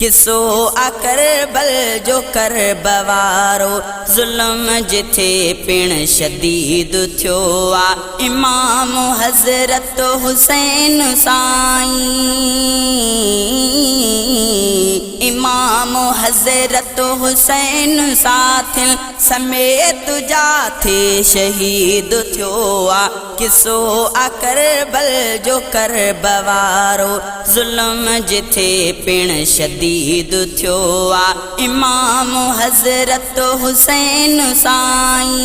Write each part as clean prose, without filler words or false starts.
किसो अकरबल जो कर बवारो ज़ुल्म जिथे पिण शदीद थियो आ इमाम हज़रत हुसैन साईं इमाम हज़रत हुसैन साथिल समेत जाथे शहीद थियो आ किसो अकरबल जो कर बवारो ज़ुल्म जिथे पिण शदीद थियो आ इमाम हज़रत हुसैन साईं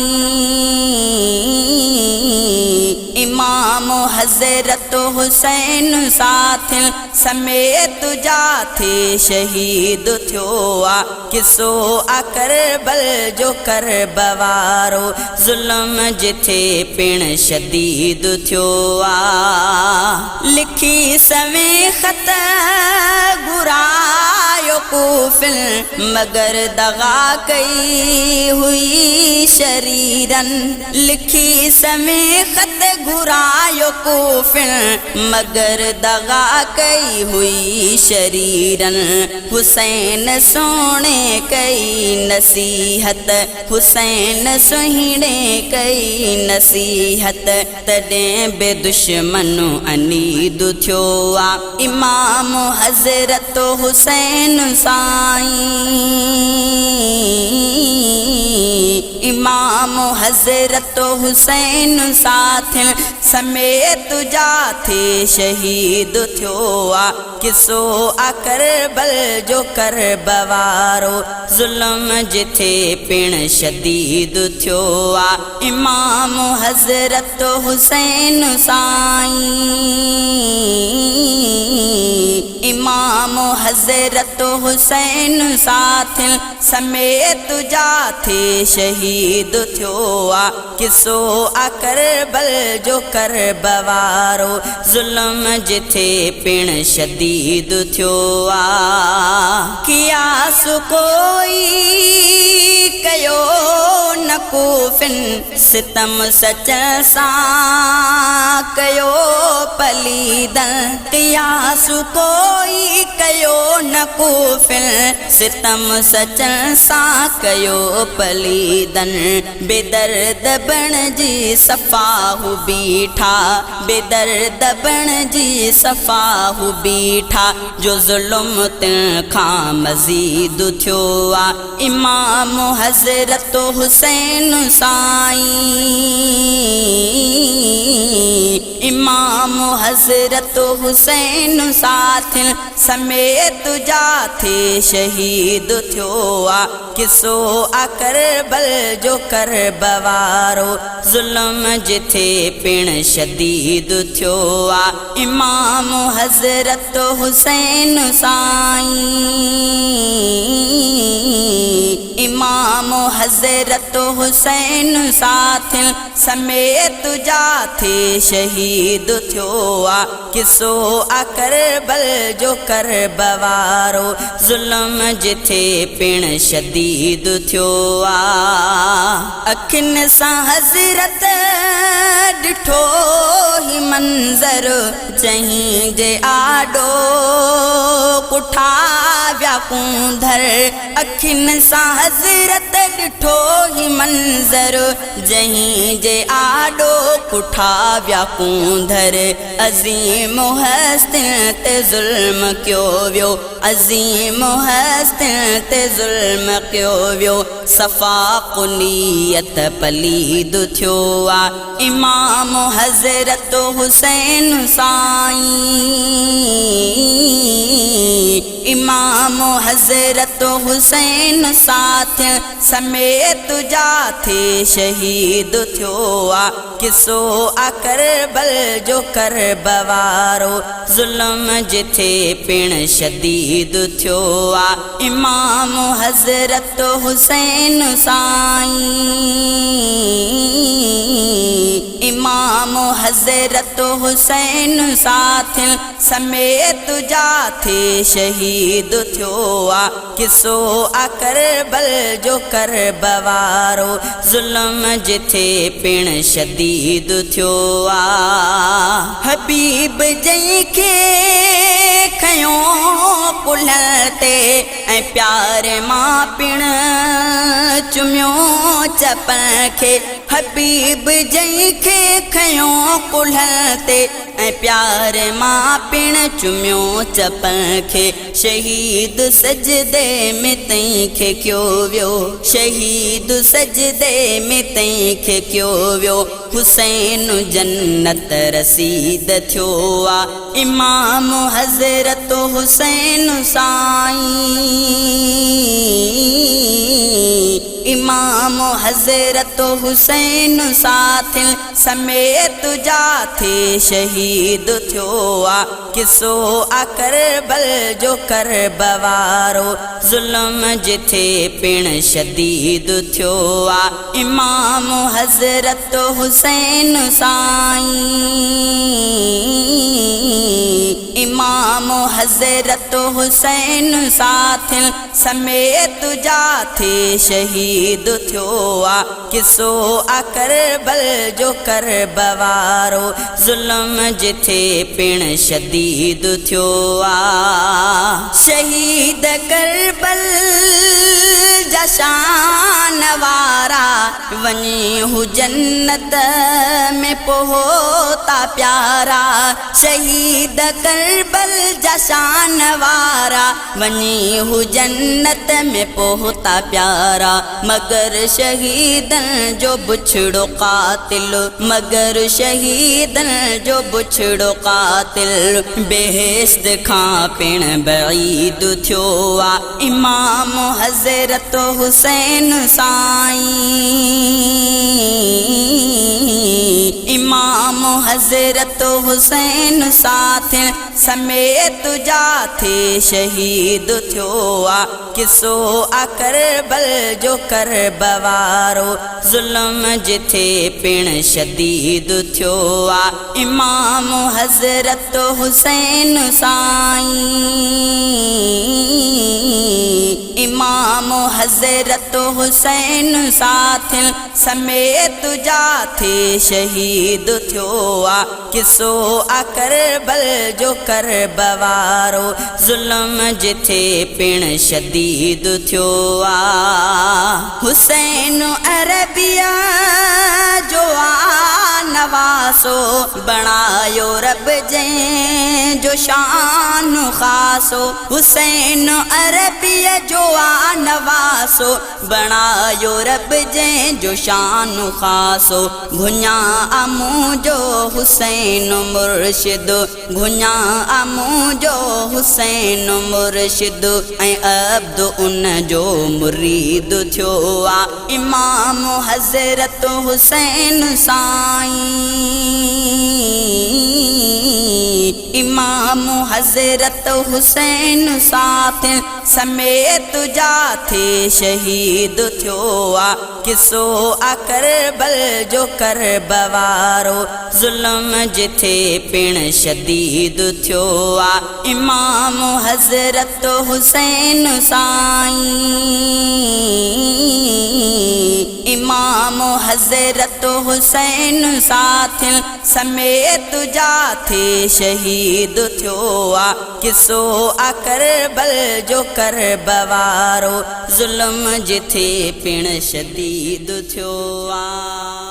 इमाम हज़रत हुसैन साथिल समेत जाथे शहीद थियो आ किसो अकरबल जो कर बवारो ज़ुल्म जिथे पिण शदीद थियो आ लिखी सवे ख़त घुरायो कूफिल मगर दगा कई हुई शरीरन लिखी सवे ख़त घुरायो कूफिल मगर दगा कई हुई शरीरन हुसैन सोने कई नसीहत हुसैन सुहिणे कई नसीहत तॾहिं बे दुश्मनु अनीद थियो आ इमाम हज़रत हुसैन साईं इमाम हज़रत हुसैन साथिल समेत जाथे शहीद थियो आ किसो अकरबल जो कर बवारो ज़ुल्म जिथे पिण शदीद थियो आ इमाम हज़रत हुसैन साईं इमाम हज़रत हुसैन साथिल समेत जाथे शहीद थियो आ किसो अकरबल जो कर बवारो ज़ुल्म जिथे पिण शदीद थियो आ कियास कोई कयो न कूफिन सितम सच सां कयो पलीदन कियास कोई कयो न कूफिन सितम सच सां कयो पलीदन बेदर्द बण जी सफ़ाहु बीठा बेदर्द बण जी सफ़ाहु बीठा जो ज़ुल्म तिन खां मज़ीद थियो आ इमाम हज़रत हुसैन साईं इमाम हज़रत हुसैन साथिल समेत जाथे शहीद थियो आ किसो अकरबल जो कर बवारो ज़ुल्म जिथे पिण शदीद थियो आ इमाम हज़रत हुसैन साईं इमाम हज़रत हुसैन साथिल समेत जाथे शहीद थियो आ किसो अकरबल जो कर बवारो ज़ुल्म जिथे पिण शदीद थियो आ अखिन सां हज़रत ॾिठो ही मंज़र चहीं जे आॾो पुठा व्या कूंधर अखिन सां हज़रत ॾिठो ही मंज़र जहीं जे आॾो पुठा व्या कूंधर अज़ीम हस्तिन ते ज़ुल्म कयो वियो अज़ीम हस्तिन ते ज़ुल्म कयो वियो सफ़ा कुनियत पलीद थियो आ इमाम हज़रत हुसैन साईं इमाम हज़रत हुसैन साथिल समेत जाथे शहीद थियो आ किसो अकरबल जो कर बवारो ज़ुल्म जिथे पिण शदीद थियो आ इमाम हज़रत हुसैन साईं इमाम हज़रत हुसैन साथिल समेत जाथे शहीद थियो आ किसो अकरबल जो कर बवारो ज़ुल्म जिथे पिण शदीद थियो आ हबीब जंहिंखे खयो कुल्हते ऐं प्यारे मां पिण चुमियो चपन खे हबीब जंहिंखे खयो कुल्हते ऐं प्यारे मां पिण चुमियो चपन खे शहीद सजदे में तंहिंखे कयो वियो शहीद सजदे में तंहिंखे कयो वियो हुसैन जन्नत रसीद थियो आ इमाम हज़रत हुसैन साईं इमाम हज़रत हुसैन साथ समेत जाथे शहीद थियो आ किसो आ करबल जो करब वारो ज़ुल्म जिथे पिण शदीद थियो आ इमाम हज़रत हुसैन साईं इमाम हज़रत हुसैन साथ समेत जाथे शहीद थियो आ किसो आ करबल जो करब वारो ज़ुल्म जिथे पिण शदीद थियो आ शहीद करबल जा शान वारा वञी हू जन्नत में पहुता प्यारा शहीद करबल जा शान वारा वञी हू जन्नत में पहुता प्यारा मगर शहीदन जो बुछड़ो कातिल मगर शहीदन जो बुछड़ो कातिल बेहिस्त खां पिण बईद थियो आ इमाम हज़रत हुसैन साईं इमाम हज़रत हुसैन साथ समेत जाथे शहीद थियो आ किसो आ करबल जो करब वारो ज़ुल्म जिथे पिण शदीद थियो आ इमाम हज़रत हुसैन साईं इमाम हज़रत हुसैन साथ समेत जाथे शहीद थियो आ किसो आ करबल जो करब वारो ज़ुल्म जिथे पिण शदीद थियो आ हुसैन अरबिया जो आ नवासो बणायो रब जंहिं जो शान ख़ासो हुसैन अरबिया जो आ नवासो बणायो रब जंहिं जो शान ख़ासो घुञा आमू जो हुसैन मुर्शिद घुञा आमू जो हुसैन मुर्शिद ऐं अब्द उन जो मुरीद थियो आ इमाम हज़रत हुसैन साईं इमाम हज़रत हुसैन साथ समेत जाथे शहीद थियो आ किसो आ करबल जो करब वारो ज़ुल्म जिथे पिण शदीद थियो आ इमाम हज़रत हुसैन साईं इमाम हज़रत हुसैन साथ समेत जाथे शहीद थियो आ किसो आ करबल जो करब वारो ज़ुल्म जिथे पिण शदीद थियो आ।